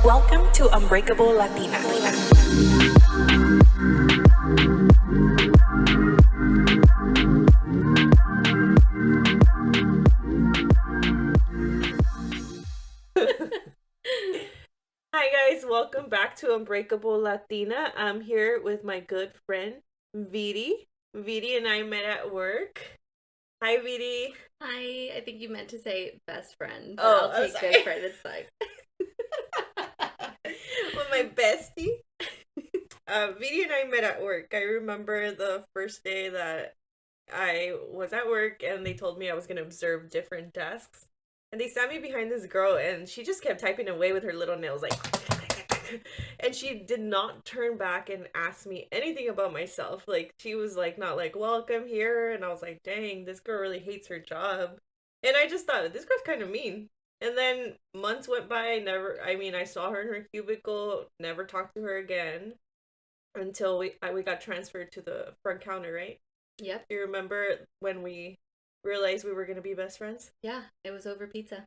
Welcome to Unbreakable Latina. Hi guys, welcome back to Unbreakable Latina. I'm here with my good friend Viri. Viri and I met at work. Hi Viri. Hi, I think you meant to say best friend. But Oh, I'll take sorry. good friend. It's like With my bestie. Viri and I met at work. I remember the first day that I was at work and they told me I was going to observe different desks. And they sat me behind this girl and she just kept typing away with her little nails like and she did not turn back and ask me anything about myself. Like she was like not like welcome here, and I was like, dang, this girl really hates her job. And I just thought this girl's kind of mean. And then months went by. I saw her in her cubicle, never talked to her again until we got transferred to the front counter, right? Yep. Do you remember when we realized we were going to be best friends? Yeah, it was over pizza.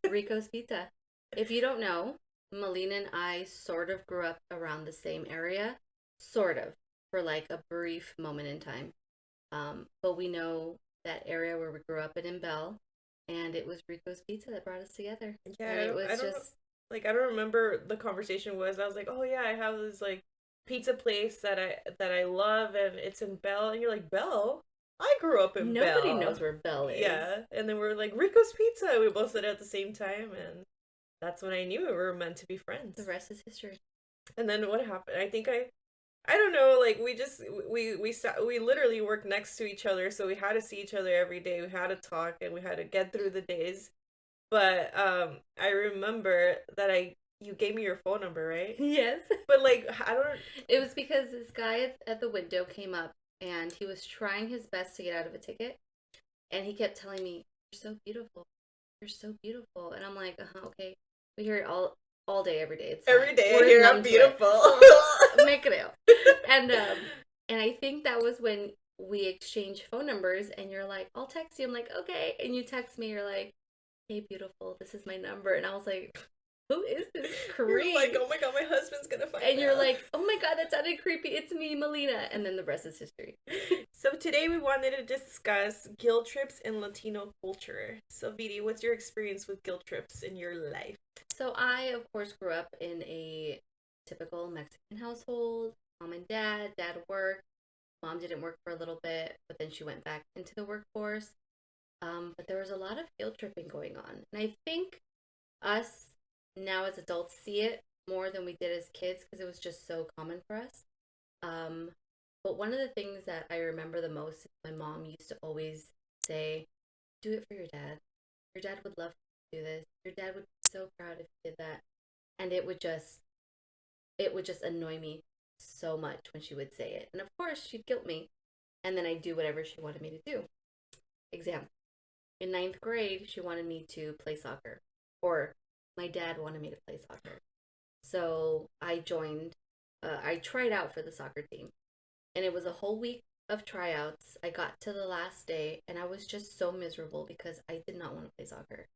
Rico's Pizza. If you don't know, Melina and I sort of grew up around the same area. Sort of. For like a brief moment in time. But we know that area where we grew up in Bell. And it was Rico's Pizza that brought us together. Yeah, and it was I don't remember the conversation was. I was like, oh yeah, I have this like pizza place that I love, and it's in Bell. And you're like, Bell? I grew up in Bell. Nobody knows where Bell is. Yeah, and then we're like, Rico's Pizza. We both said it at the same time, and that's when I knew we were meant to be friends. The rest is history. And then what happened? I don't know, like we literally worked next to each other, so we had to see each other every day. We had to talk and we had to get through the days. But I remember that you gave me your phone number, right? Yes. But like I don't It was because this guy at the window came up and he was trying his best to get out of a ticket, and he kept telling me, "You're so beautiful. You're so beautiful." And I'm like, okay. We hear it all day, every day. It's every day I hear I'm beautiful. Make it out. And I think that was when we exchanged phone numbers, and you're like, "I'll text you." I'm like, "Okay." And you text me, you're like, "Hey, beautiful, this is my number." And I was like, who is this creep? You're like, oh my god, my husband's gonna find out. And you're like, oh my god, that sounded creepy. It's me, Melina. And then the rest is history. So today we wanted to discuss guilt trips in Latino culture. So Viri, what's your experience with guilt trips in your life? So I, of course, grew up in a typical Mexican household. Mom and dad worked. Mom didn't work for a little bit, but then she went back into the workforce. But there was a lot of guilt tripping going on. And I think us now as adults see it more than we did as kids because it was just so common for us. But one of the things that I remember the most is my mom used to always say, do it for your dad. Your dad would love to do this. Your dad would be so proud if you did that. And it would just annoy me so much when she would say it. And of course, she'd guilt me. And then I'd do whatever she wanted me to do. Example. In 9th grade, she wanted me to play soccer. Or my dad wanted me to play soccer. So I tried out for the soccer team. And it was a whole week of tryouts. I got to the last day and I was just so miserable because I did not want to play soccer.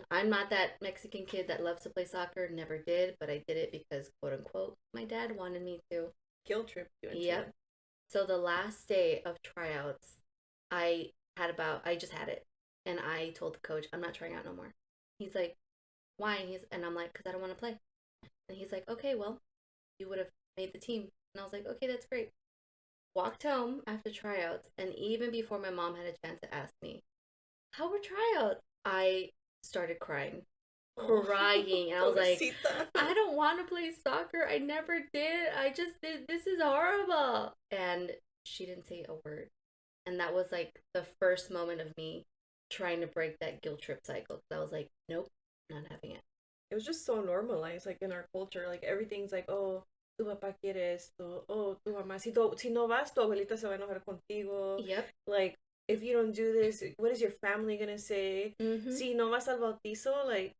I'm not that Mexican kid that loves to play soccer, never did, but I did it because, quote unquote, my dad wanted me to. Guilt trip you into. Yep. So the last day of tryouts, I just had it. And I told the coach, I'm not trying out no more. He's like, why? And I'm like, because I don't want to play. And he's like, okay, well, you would have made the team. And I was like, okay, that's great. Walked home after tryouts, and even before my mom had a chance to ask me, how were tryouts? I started crying. And I was like, I don't want to play soccer. I never did. I just did. This is horrible. And she didn't say a word. And that was like the first moment of me trying to break that guilt trip cycle. I was like, nope, not having it. It was just so normalized, like in our culture, like everything's like, oh, tu papá quiere esto, oh, tu mamá, si no vas, tu abuelita se va a enojar contigo. Yep. Like, if you don't do this, what is your family gonna say? Mm-hmm. Si no vas al bautizo, like,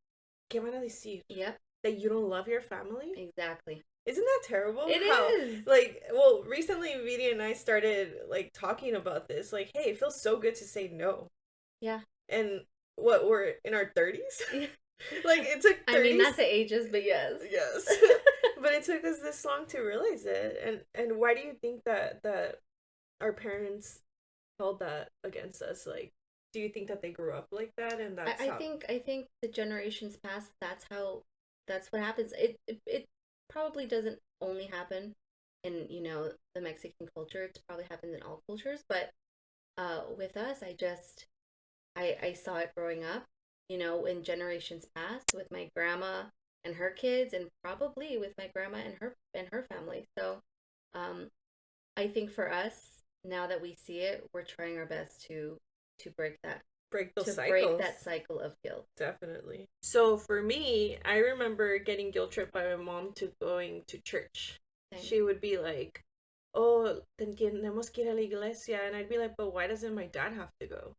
¿qué van a decir? Yep. That you don't love your family? Exactly. Isn't that terrible? It is. Like, well, recently Viri and I started, like, talking about this. Like, hey, it feels so good to say no. Yeah. And what, we're in our 30s? Like, it took I 30... mean, not to ages, but yes. Yes. But it took us this long to realize it. And why do you think that our parents held that against us? Like, do you think that they grew up like that and that's how... I think the generations past, that's what happens. It probably doesn't only happen in, the Mexican culture. It probably happens in all cultures, but with us, I saw it growing up, in generations past with my grandma and her kids, and probably with my grandma and her family. So, um, I think for us, now that we see it, we're trying our best to break those break cycles. that cycle of guilt. Definitely. So for me, I remember getting guilt tripped by my mom to going to church. Same. She would be like, "Oh, tenemos que ir a la iglesia," and I'd be like, "But why doesn't my dad have to go?"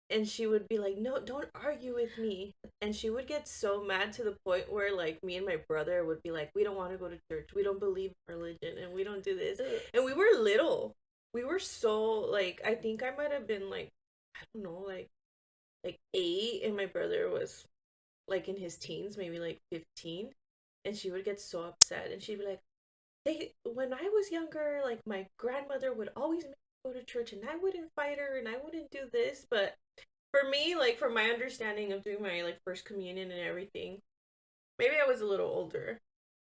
And she would be like, "No, don't argue with me." And she would get so mad to the point where, like, me and my brother would be like, "We don't want to go to church. We don't believe in religion, and we don't do this." And we were little. We were so, like, I think I might have been like, I don't know, like 8, and my brother was like in his teens, maybe like 15. And she would get so upset, and she'd be like, "They when I was younger, like, my grandmother would always make me go to church, and I wouldn't fight her, and I wouldn't do this." But for me, like, from my understanding of doing my, like, first communion and everything, maybe I was a little older,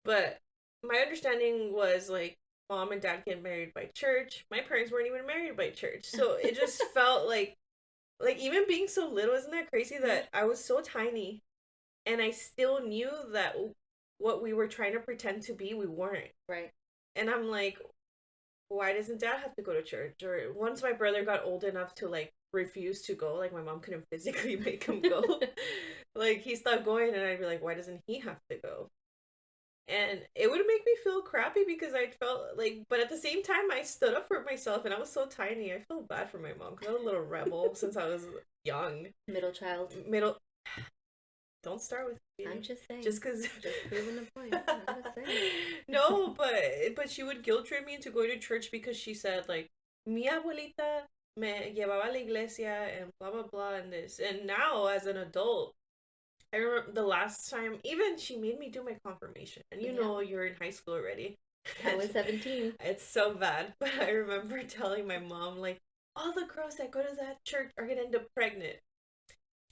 but my understanding was, like, mom and dad get married by church. My parents weren't even married by church, so it just felt like, even being so little, isn't that crazy that I was so tiny and I still knew that what we were trying to pretend to be, we weren't. Right. And I'm like, why doesn't dad have to go to church? Or once my brother got old enough to, like, refuse to go, like, my mom couldn't physically make him go. Like, he stopped going, and I'd be like, why doesn't he have to go? And it would make me feel crappy because I felt like, but at the same time, I stood up for myself, and I was so tiny. I felt bad for my mom because I was a little rebel since I was young. Middle child. Don't start with me. I'm just saying. Just because. Just proving a point. I'm just saying. No, but she would guilt trip me into going to church because she said, like, mi abuelita me llevaba a la iglesia and blah blah blah and this. And now as an adult, I remember the last time, even she made me do my confirmation. And you're in high school already. I was 17. It's so bad. But I remember telling my mom, like, all the girls that go to that church are gonna end up pregnant.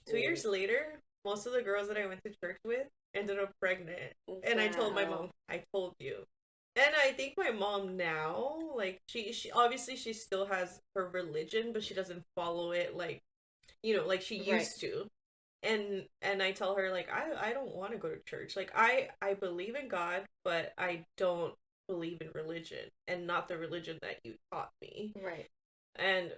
2 years later, most of the girls that I went to church with ended up pregnant. Wow. And I told my mom, I told you. And I think my mom now, like, she obviously she still has her religion, but she doesn't follow it like, like she used to. And I tell her, like, I don't want to go to church. Like, I believe in God, but I don't believe in religion, and not the religion that you taught me. Right. And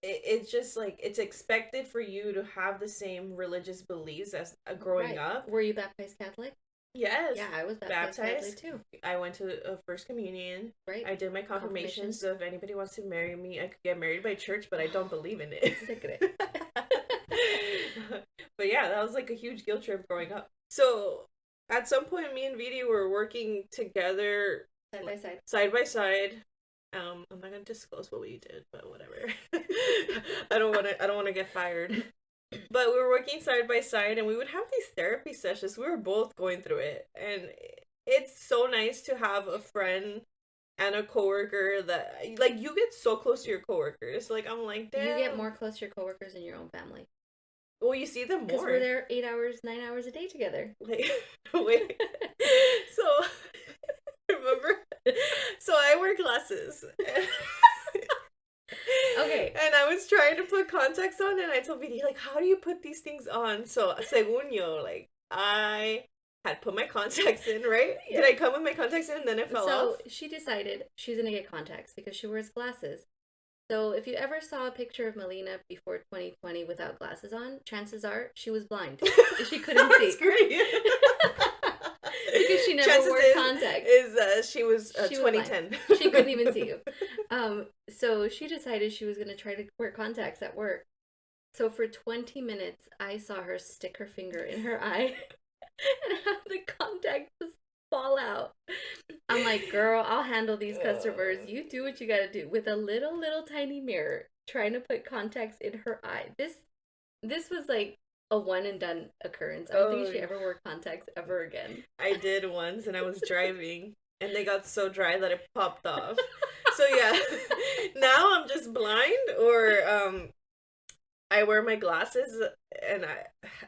it's just like, it's expected for you to have the same religious beliefs as growing up. Were you baptized Catholic? Yes. Yeah, I was baptized Catholic too. I went to a first communion. Right. I did my confirmation, so if anybody wants to marry me, I could get married by church, but I don't believe in it. Secret. But yeah, that was like a huge guilt trip growing up. So at some point, me and Vidi were working together, side by side. Side by side. I'm not gonna disclose what we did, but whatever. I don't want to get fired. But we were working side by side, and we would have these therapy sessions. We were both going through it, and it's so nice to have a friend and a coworker that, like, you get so close to your coworkers. Like, I'm like, damn. You get more close to your coworkers than your own family. Well, you see them more. Because we're there 8 hours, 9 hours a day together. Like, wait. So, remember? So I wear glasses. Okay. And I was trying to put contacts on, and I told Vidi, like, how do you put these things on? So, según yo, like, I had put my contacts in, right? Yes. Did I come with my contacts in and then it fell off? So, she decided she's going to get contacts because she wears glasses. So, if you ever saw a picture of Melina before 2020 without glasses on, chances are she was blind. She couldn't see. Great. Because she never wore contacts. She was 2010. She couldn't even see you. So she decided she was going to try to wear contacts at work. So for 20 minutes, I saw her stick her finger in her eye and have the contact just fall out. I'm like, girl, I'll handle these customers. You do what you got to do. With a little tiny mirror, trying to put contacts in her eye. This was like a one and done occurrence. I don't think you Oh, should ever wear contacts ever again. I did once, and I was driving, and they got so dry that it popped off. So yeah, now I'm just blind, or I wear my glasses, and I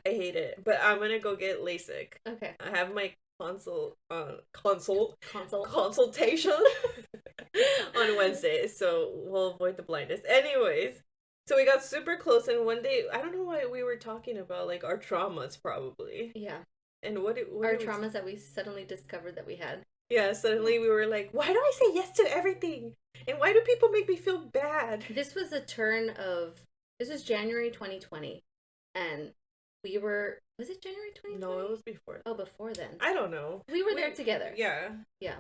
hate it. But I'm gonna go get LASIK. Okay. I have my Consult. consultation on Wednesday, so we'll avoid the blindness. Anyways, so we got super close, and one day I don't know what we were talking about, like our traumas probably. Yeah. And what Our did we, traumas that we suddenly discovered that we had. yeah, suddenly we were like, why do I say yes to everything? And why do people make me feel bad? This was this was January 2020, and was it January 2020? No, it was before. Oh, before then. I don't know. We were there together. Yeah. Yeah.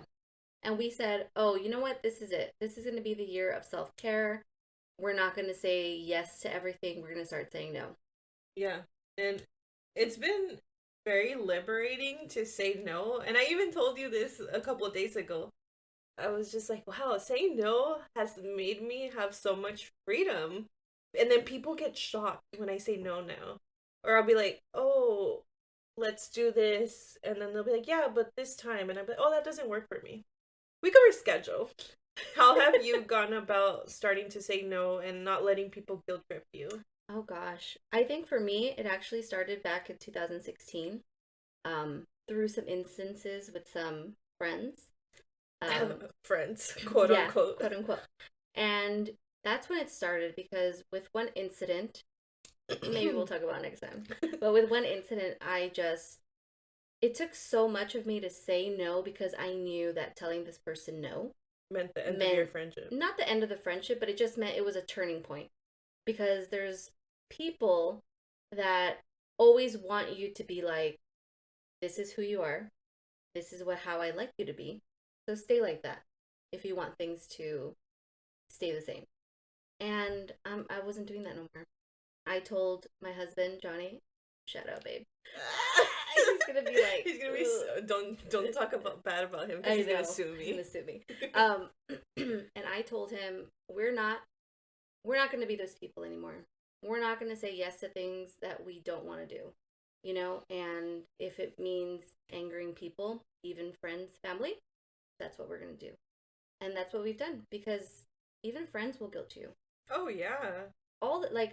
And we said, oh, you know what? This is it. This is going to be the year of self-care. We're not going to say yes to everything. We're going to start saying no. Yeah. And it's been very liberating to say no. And I even told you this a couple of days ago. I was just like, wow, saying no has made me have so much freedom. And then people get shocked when I say no now. Or I'll be like, oh, let's do this. And then they'll be like, yeah, but this time. And I'll be like, oh, that doesn't work for me. We could reschedule. How have you gone about starting to say no and not letting people guilt trip you? Oh, gosh. I think for me, it actually started back in 2016 through some instances with some friends. Friends, quote unquote. Quote unquote. And that's when it started, because with one incident, maybe we'll talk about it next time, but with one incident, it took so much of me to say no, because I knew that telling this person no meant the end of your friendship. Not the end of the friendship, but it just meant it was a turning point. Because there's people that always want you to be like, this is who you are. This is how I like you to be. So stay like that if you want things to stay the same. And I wasn't doing that no more. I told my husband, Johnny, shout out, babe. He's gonna be like, he's gonna be don't talk bad about him, because he's gonna sue me. He's gonna sue me. And I told him, we're not gonna be those people anymore. We're not gonna say yes to things that we don't want to do, you know. And if it means angering people, even friends, family, that's what we're gonna do. And that's what we've done, because even friends will guilt you. Oh yeah.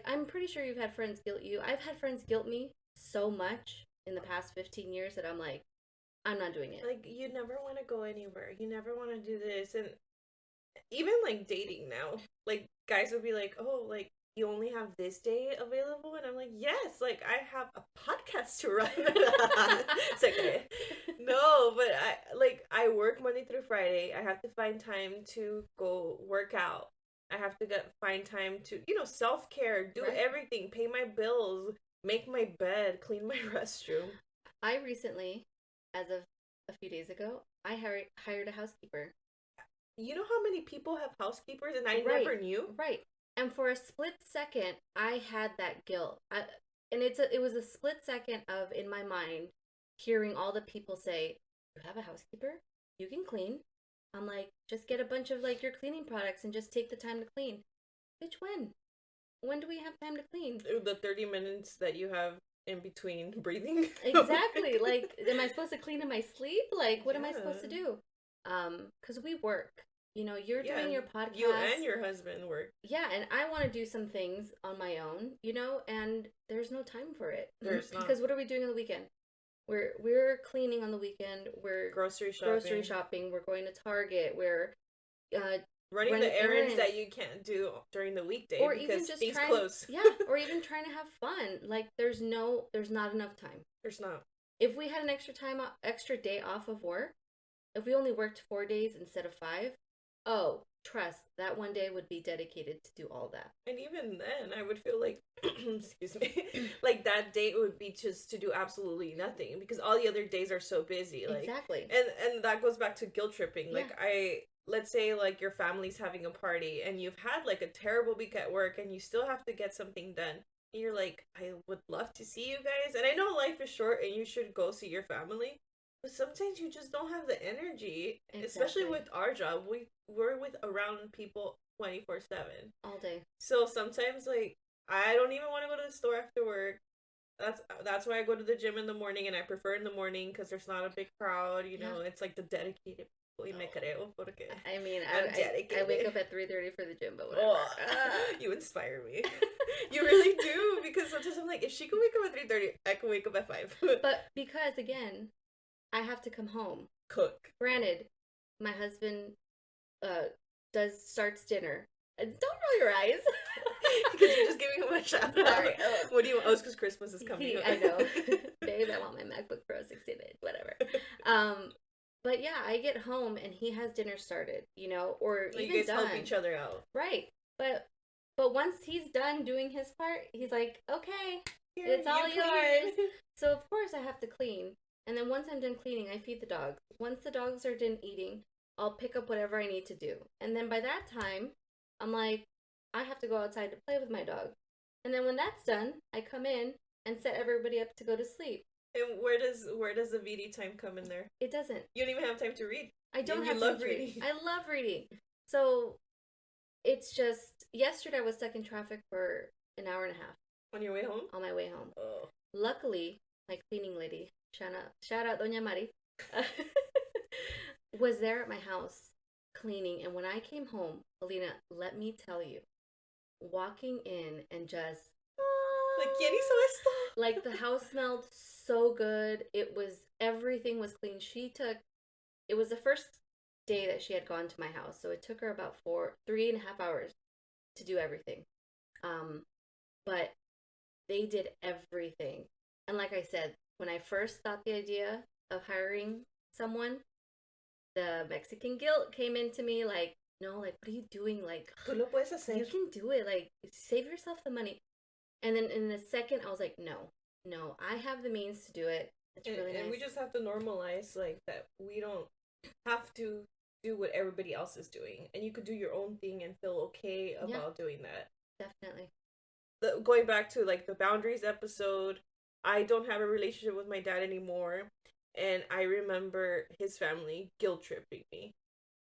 I'm pretty sure you've had friends guilt you. I've had friends guilt me so much in the past 15 years that I'm like, I'm not doing it. Like, you never want to go anywhere. You never want to do this. And even like dating now, like guys would be like, oh, like you only have this day available, and I'm like, yes, like I have a podcast to run. It's like, okay. No, but I work Monday through Friday. I have to find time to go work out. I have to find time to, self-care, do everything, pay my bills, make my bed, clean my restroom. I recently, as of a few days ago, I hired a housekeeper. You know how many people have housekeepers, and I never knew? Right. And for a split second, I had that guilt. It was a split second of, in my mind, hearing all the people say, you have a housekeeper? You can clean. I'm like, just get a bunch of like your cleaning products and just take the time to clean. Bitch, when? When do we have time to clean? The 30 minutes that you have in between breathing. Exactly. Like, am I supposed to clean in my sleep? Like, what am I supposed to do? Because we work. You're doing your podcast. You and your husband work. Yeah, and I want to do some things on my own, and there's no time for it. There's not. Because what are we doing on the weekend? We're cleaning on the weekend. We're grocery shopping. We're going to Target. We're running the errands that you can't do during the weekday, or because even just things close. Yeah, or even trying to have fun. Like there's not enough time. There's not. If we had an extra day off of work, if we only worked 4 days instead of 5, oh, trust, that one day would be dedicated to do all that. And even then, I would feel like, excuse me, like that day would be just to do absolutely nothing, because all the other days are so busy. Like, exactly. And that goes back to guilt tripping. Like, let's say like your family's having a party and you've had like a terrible week at work and you still have to get something done. And you're like, I would love to see you guys. And I know life is short and you should go see your family. But sometimes you just don't have the energy, especially with our job. We're with around people 24/7 all day. So sometimes, like, I don't even want to go to the store after work. That's why I go to the gym in the morning, and I prefer in the morning because there's not a big crowd. Yeah. It's like the dedicated people. Y me creo porque I mean, I'm I wake up dedicated. at 3:30 for the gym, but whatever. Oh, you inspire me. You really do, because sometimes I'm like, if she can wake up at 3:30, I can wake up at 5. But because again, I have to come home. Cook. Granted, my husband starts dinner. Don't roll your eyes. Because you're just giving him a shout out. Sorry. What do you want? Oh, it's because Christmas is coming. I know. Babe, I want my MacBook Pro 16-inch, whatever. But yeah, I get home and he has dinner started, or so even you guys done. help each other out. Right. But once he's done doing his part, he's like, okay, it's all yours. So of course I have to clean. And then once I'm done cleaning, I feed the dogs. Once the dogs are done eating, I'll pick up whatever I need to do. And then by that time, I'm like, I have to go outside to play with my dog. And then when that's done, I come in and set everybody up to go to sleep. And where does the VD time come in there? It doesn't. You don't even have time to read. I don't have love time to reading. read. I love reading. So it's just, yesterday I was stuck in traffic for an hour and a half. On your way home? On my way home. Oh. Luckily, my cleaning lady, shout out Doña Mari, was there at my house cleaning. And when I came home, Alina, let me tell you, walking in and just like, ¿quién hizo esto? Like, the house smelled so good. Everything was clean. It was the first day that she had gone to my house, so it took her about 3.5 hours to do everything. But they did everything. And like I said, when I first thought the idea of hiring someone, the Mexican guilt came into me, like, no, like, what are you doing? Like, tú lo puedes hacer. You can do it. Like, save yourself the money. And then in the second, I was like, no, I have the means to do it. It's really nice. And we just have to normalize, like, that we don't have to do what everybody else is doing. And you could do your own thing and feel okay about doing that. Definitely. Going back to, like, the boundaries episode, I don't have a relationship with my dad anymore. And I remember his family guilt tripping me.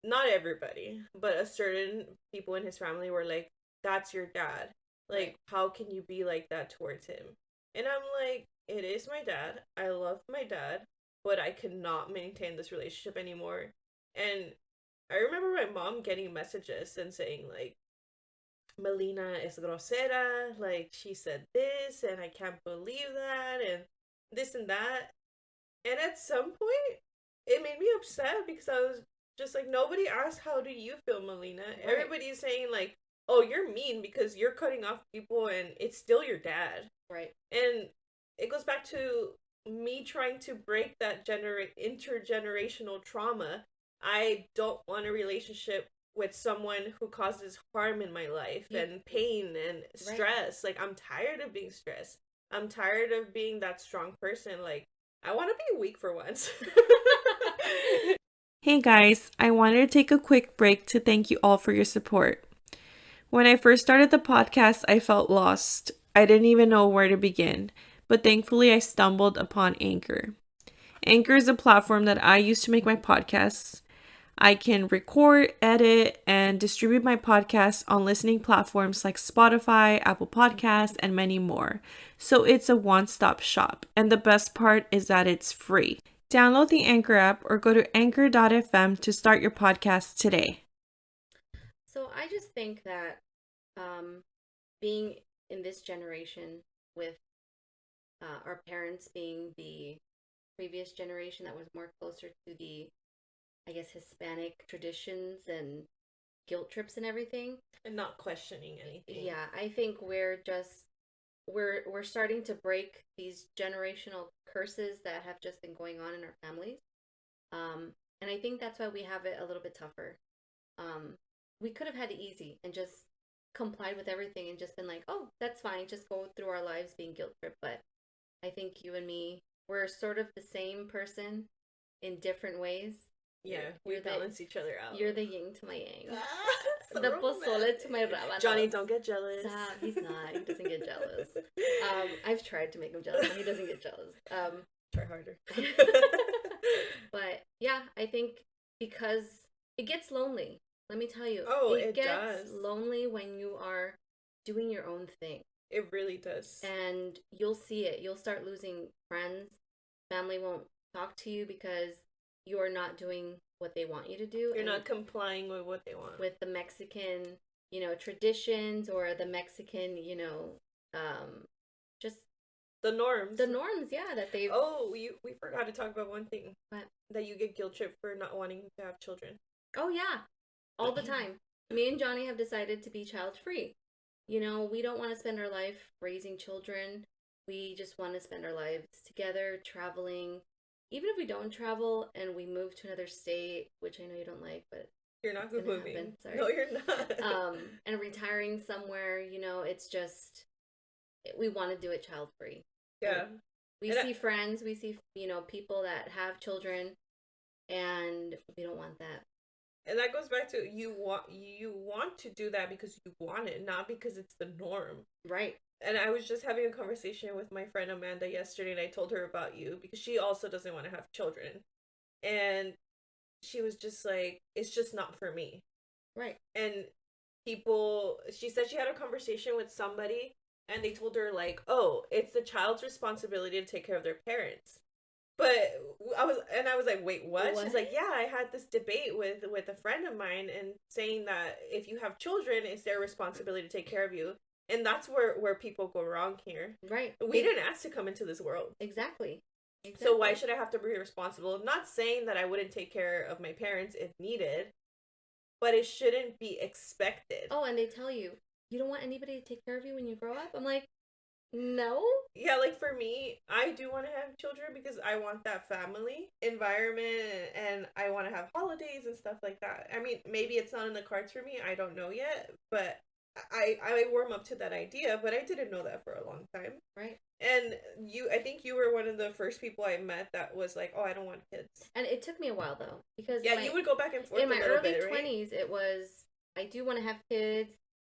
Not everybody, but a certain people in his family were like, that's your dad. Like, how can you be like that towards him? And I'm like, it is my dad. I love my dad, but I cannot maintain this relationship anymore. And I remember my mom getting messages and saying, like, Melina es grosera, like, she said this, and I can't believe that, and this and that. And at some point, it made me upset because I was just like, nobody asked, how do you feel, Melina? Right. Everybody's saying, like, oh, you're mean because you're cutting off people and it's still your dad. Right. And it goes back to me trying to break that intergenerational trauma. I don't want a relationship with someone who causes harm in my life and pain and stress. Right. Like, I'm tired of being stressed. I'm tired of being that strong person. Like, I want to be weak for once. Hey guys, I wanted to take a quick break to thank you all for your support. When I first started the podcast, I felt lost. I didn't even know where to begin, but thankfully I stumbled upon Anchor. Anchor is a platform that I use to make my podcasts. I can record, edit, and distribute my podcasts on listening platforms like Spotify, Apple Podcasts, and many more. So it's a one-stop shop. And the best part is that it's free. Download the Anchor app or go to anchor.fm to start your podcast today. So I just think that being in this generation with our parents being the previous generation that was more closer to the, I guess, Hispanic traditions and guilt trips and everything. And not questioning anything. Yeah, I think we're starting to break these generational curses that have just been going on in our families. And I think that's why we have it a little bit tougher. We could have had it easy and just complied with everything and just been like, oh, that's fine, just go through our lives being guilt tripped. But I think you and me, we're sort of the same person in different ways. Yeah, we balance each other out. You're the yin to my yang. So the pozole to my rabanos. Johnny, don't get jealous. He's not. He doesn't get jealous. I've tried to make him jealous, but he doesn't get jealous. Try harder. But yeah, I think because it gets lonely. Let me tell you. Oh, it gets does. lonely when you are doing your own thing. It really does. And you'll see it. You'll start losing friends. Family won't talk to you because you're not doing what they want you to do. You're not complying with what they want. With the Mexican, traditions, or the Mexican, just the norms. The norms, yeah, that they've... Oh, we forgot to talk about one thing. What? That you get guilt tripped for not wanting to have children. Oh, yeah. All the time. Me and Johnny have decided to be child-free. We don't want to spend our life raising children. We just want to spend our lives together, traveling. Even if we don't travel and we move to another state, which I know you don't like, but you're not good moving. Sorry. No, you're not. And retiring somewhere, it's just, we want to do it child-free. Yeah. We see friends, we see, people that have children, and we don't want that. And that goes back to you want to do that because you want it, not because it's the norm. Right. And I was just having a conversation with my friend Amanda yesterday, and I told her about you because she also doesn't want to have children. And she was just like, it's just not for me. Right. And she said she had a conversation with somebody, and they told her, like, oh, it's the child's responsibility to take care of their parents. But I was like, wait, what? She's like, yeah, I had this debate with a friend of mine, and saying that if you have children, it's their responsibility to take care of you. And that's where people go wrong here. Right. We didn't ask to come into this world. Exactly. So why should I have to be responsible? I'm not saying that I wouldn't take care of my parents if needed, but it shouldn't be expected. Oh, and they tell you don't want anybody to take care of you when you grow up? I'm like, no. Yeah, like for me, I do want to have children because I want that family environment, and I want to have holidays and stuff like that. I mean, maybe it's not in the cards for me. I don't know yet, but I warm up to that idea, but I didn't know that for a long time. Right. And I think you were one of the first people I met that was like, oh, I don't want kids. And it took me a while, though, because you would go back and forth in my early 20s, right? It was, I do want to have kids.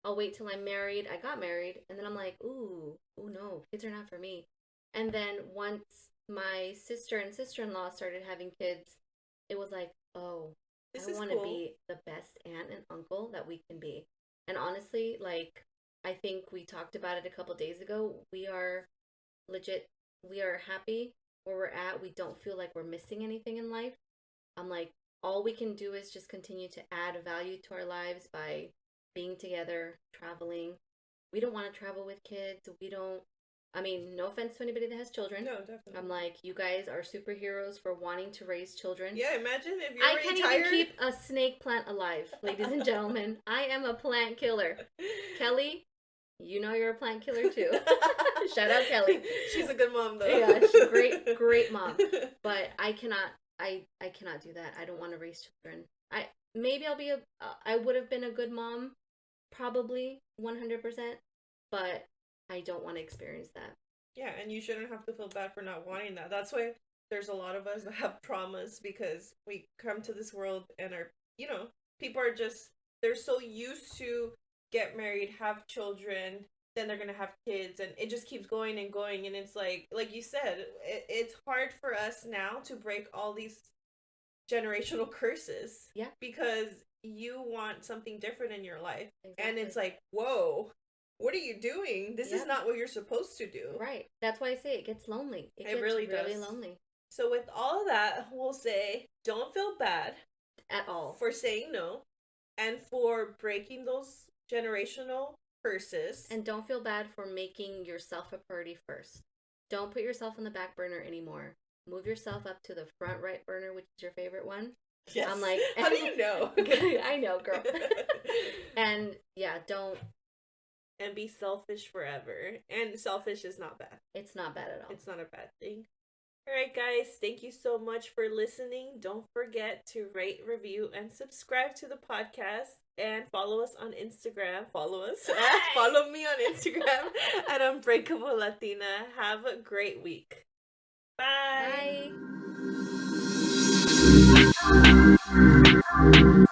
I'll wait till I'm married. I got married, and then I'm like, ooh, no, kids are not for me. And then once my sister and sister-in-law started having kids, it was like, oh, I want to be the best aunt and uncle that we can be. And honestly, like, I think we talked about it a couple days ago. We are happy where we're at. We don't feel like we're missing anything in life. I'm like, all we can do is just continue to add value to our lives by being together, traveling. We don't want to travel with kids. No offense to anybody that has children. No, definitely. I'm like, you guys are superheroes for wanting to raise children. Yeah, imagine if you're I can't even keep a snake plant alive, ladies and gentlemen. I am a plant killer. Kelly, you're a plant killer too. Shout out Kelly. She's a good mom though. Yeah, she's a great mom. But I cannot do that. I don't want to raise children. I would have been a good mom, probably 100%, but I don't want to experience that. Yeah, and you shouldn't have to feel bad for not wanting that. That's why there's a lot of us that have traumas, because we come to this world and people are just, they're so used to get married, have children, then they're gonna have kids, and it just keeps going and going. And it's like you said, it's hard for us now to break all these generational curses. Yeah. Because you want something different in your life. Exactly. And it's like, whoa, what are you doing? This is not what you're supposed to do. Right. That's why I say it gets lonely. It gets really really does. lonely. So with all that, we'll say, don't feel bad at all for saying no and for breaking those generational curses. And don't feel bad for making yourself a priority first. Don't put yourself on the back burner anymore. Move yourself up to the front right burner, which is your favorite one. Yes. I'm like, how do you know? I know, girl. And yeah, don't. And be selfish forever. And selfish is not bad. It's not bad at all. It's not a bad thing. All right, guys. Thank you so much for listening. Don't forget to rate, review, and subscribe to the podcast. And follow us on Instagram. Follow us. Follow me on Instagram at Unbreakable Latina. Have a great week. Bye. Bye.